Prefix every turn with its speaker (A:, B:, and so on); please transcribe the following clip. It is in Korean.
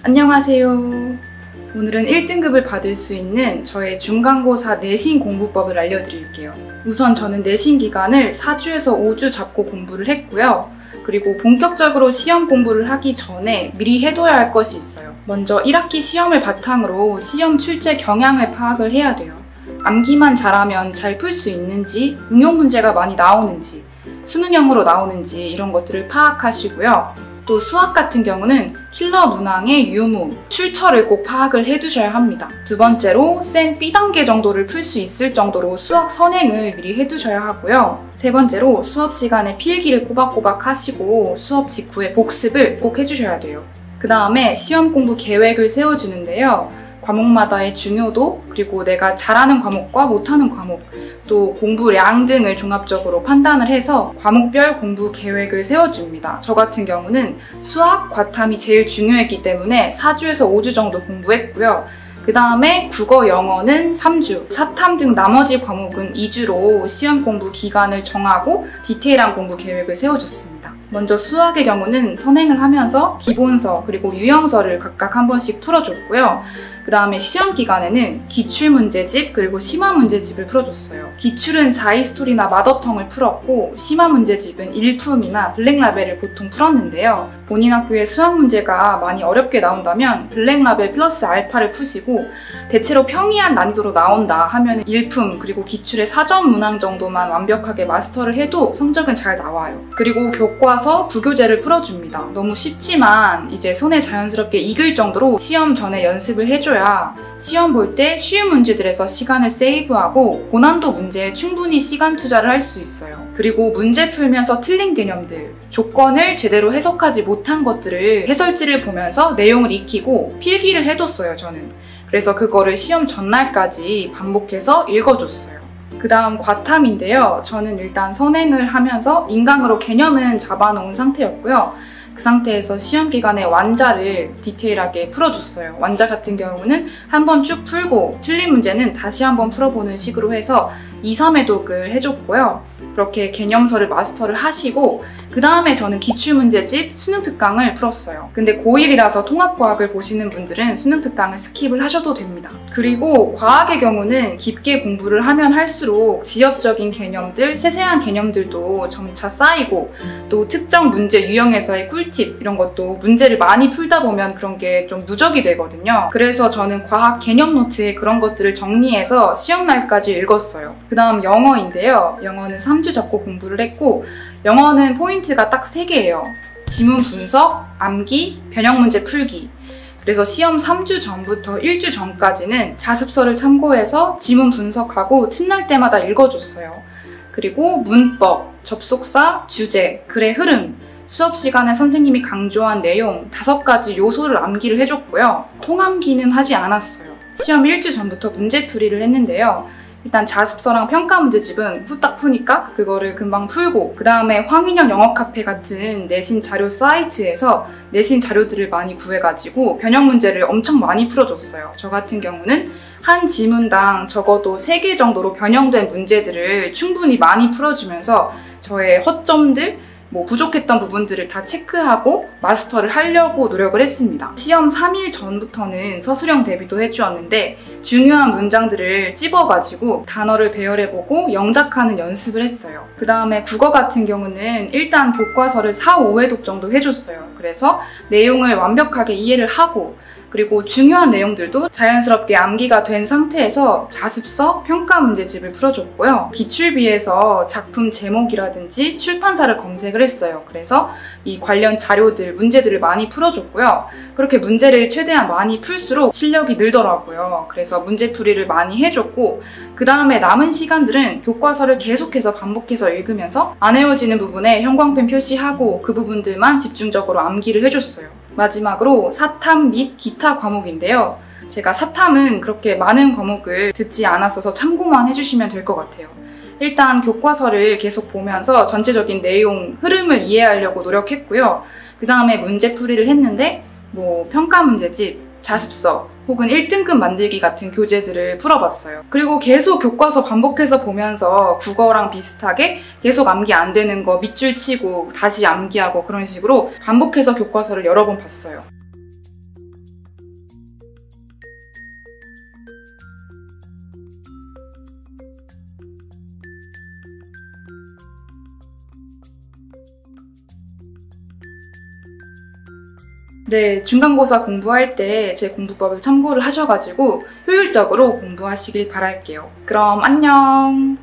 A: 안녕하세요. 오늘은 1등급을 받을 수 있는 저의 중간고사 내신 공부법을 알려드릴게요. 우선 저는 내신 기간을 4주에서 5주 잡고 공부를 했고요. 그리고 본격적으로 시험 공부를 하기 전에 미리 해둬야 할 것이 있어요. 먼저 1학기 시험을 바탕으로 시험 출제 경향을 파악을 해야 돼요. 암기만 잘하면 잘 풀 수 있는지, 응용 문제가 많이 나오는지, 수능형으로 나오는지 이런 것들을 파악하시고요. 또 수학 같은 경우는 킬러 문항의 유무, 출처를 꼭 파악을 해두셔야 합니다. 두 번째로 센 B단계 정도를 풀 수 있을 정도로 수학 선행을 미리 해두셔야 하고요. 세 번째로 수업 시간에 필기를 꼬박꼬박 하시고 수업 직후에 복습을 꼭 해주셔야 돼요. 그 다음에 시험 공부 계획을 세워주는데요. 과목마다의 중요도, 그리고 내가 잘하는 과목과 못하는 과목, 또 공부량 등을 종합적으로 판단을 해서 과목별 공부 계획을 세워줍니다. 저 같은 경우는 수학, 과탐이 제일 중요했기 때문에 4주에서 5주 정도 공부했고요. 그 다음에 국어, 영어는 3주, 사탐 등 나머지 과목은 2주로 시험 공부 기간을 정하고 디테일한 공부 계획을 세워줬습니다. 먼저 수학의 경우는 선행을 하면서 기본서 그리고 유형서를 각각 한 번씩 풀어줬고요. 그 다음에 시험 기간에는 기출문제집 그리고 심화문제집을 풀어줬어요. 기출은 자이스토리나 마더텅을 풀었고 심화문제집은 일품이나 블랙라벨을 보통 풀었는데요. 본인 학교에 수학 문제가 많이 어렵게 나온다면 블랙라벨 플러스 알파를 푸시고 대체로 평이한 난이도로 나온다 하면 일품 그리고 기출의 사전 문항 정도만 완벽하게 마스터를 해도 성적은 잘 나와요. 그리고 교과서, 부교재를 풀어줍니다. 너무 쉽지만 이제 손에 자연스럽게 익을 정도로 시험 전에 연습을 해줘야 시험 볼 때 쉬운 문제들에서 시간을 세이브하고 고난도 문제에 충분히 시간 투자를 할 수 있어요. 그리고 문제 풀면서 틀린 개념들, 조건을 제대로 해석하지 못한 것들을 해설지를 보면서 내용을 익히고 필기를 해뒀어요, 저는. 그래서 그거를 시험 전날까지 반복해서 읽어줬어요. 그 다음 과탐인데요. 저는 일단 선행을 하면서 인강으로 개념은 잡아놓은 상태였고요. 그 상태에서 시험 기간에 완자를 디테일하게 풀어줬어요. 완자 같은 경우는 한번 쭉 풀고 틀린 문제는 다시 한번 풀어보는 식으로 해서 2, 3회 독을 해줬고요. 그렇게 개념서를 마스터를 하시고 그 다음에 저는 기출문제집 수능특강을 풀었어요. 근데 고1이라서 통합과학을 보시는 분들은 수능특강을 스킵을 하셔도 됩니다. 그리고 과학의 경우는 깊게 공부를 하면 할수록 지엽적인 개념들, 세세한 개념들도 점차 쌓이고 또 특정 문제 유형에서의 꿀팁 이런 것도 문제를 많이 풀다 보면 그런 게 좀 누적이 되거든요. 그래서 저는 과학 개념 노트에 그런 것들을 정리해서 시험날까지 읽었어요. 그 다음 영어인데요. 영어는 3주 잡고 공부를 했고 영어는 포인트가 딱 3개예요. 지문 분석, 암기, 변형 문제 풀기. 그래서 시험 3주 전부터 1주 전까지는 자습서를 참고해서 지문 분석하고 틈날 때마다 읽어줬어요. 그리고 문법, 접속사, 주제, 글의 흐름, 수업 시간에 선생님이 강조한 내용 5가지 요소를 암기를 해줬고요. 통암기는 하지 않았어요. 시험 1주 전부터 문제풀이를 했는데요. 일단 자습서랑 평가 문제집은 후딱 푸니까 그거를 금방 풀고 그 다음에 황인영 영어카페 같은 내신 자료 사이트에서 내신 자료들을 많이 구해가지고 변형 문제를 엄청 많이 풀어줬어요. 저 같은 경우는 한 지문당 적어도 3개 정도로 변형된 문제들을 충분히 많이 풀어주면서 저의 허점들, 부족했던 부분들을 다 체크하고 마스터를 하려고 노력을 했습니다. 시험 3일 전부터는 서술형 대비도 해주었는데 중요한 문장들을 찝어가지고 단어를 배열해보고 영작하는 연습을 했어요. 그 다음에 국어 같은 경우는 일단 교과서를 4, 5회독 정도 해줬어요. 그래서 내용을 완벽하게 이해를 하고 그리고 중요한 내용들도 자연스럽게 암기가 된 상태에서 자습서, 평가 문제집을 풀어줬고요. 기출비에서 작품 제목이라든지 출판사를 검색을 했어요. 그래서 이 관련 자료들, 문제들을 많이 풀어줬고요. 그렇게 문제를 최대한 많이 풀수록 실력이 늘더라고요. 그래서 문제풀이를 많이 해줬고 그 다음에 남은 시간들은 교과서를 계속해서 반복해서 읽으면서 안 외워지는 부분에 형광펜 표시하고 그 부분들만 집중적으로 암기를 해줬어요. 마지막으로 사탐 및 기타 과목인데요. 제가 사탐은 그렇게 많은 과목을 듣지 않았어서 참고만 해주시면 될 것 같아요. 일단 교과서를 계속 보면서 전체적인 내용, 흐름을 이해하려고 노력했고요. 그 다음에 문제풀이를 했는데 평가 문제집, 자습서 혹은 1등급 만들기 같은 교재들을 풀어봤어요. 그리고 계속 교과서 반복해서 보면서 국어랑 비슷하게 계속 암기 안 되는 거 밑줄 치고 다시 암기하고 그런 식으로 반복해서 교과서를 여러 번 봤어요. 네, 중간고사 공부할 때 제 공부법을 참고를 하셔가지고 효율적으로 공부하시길 바랄게요. 그럼 안녕!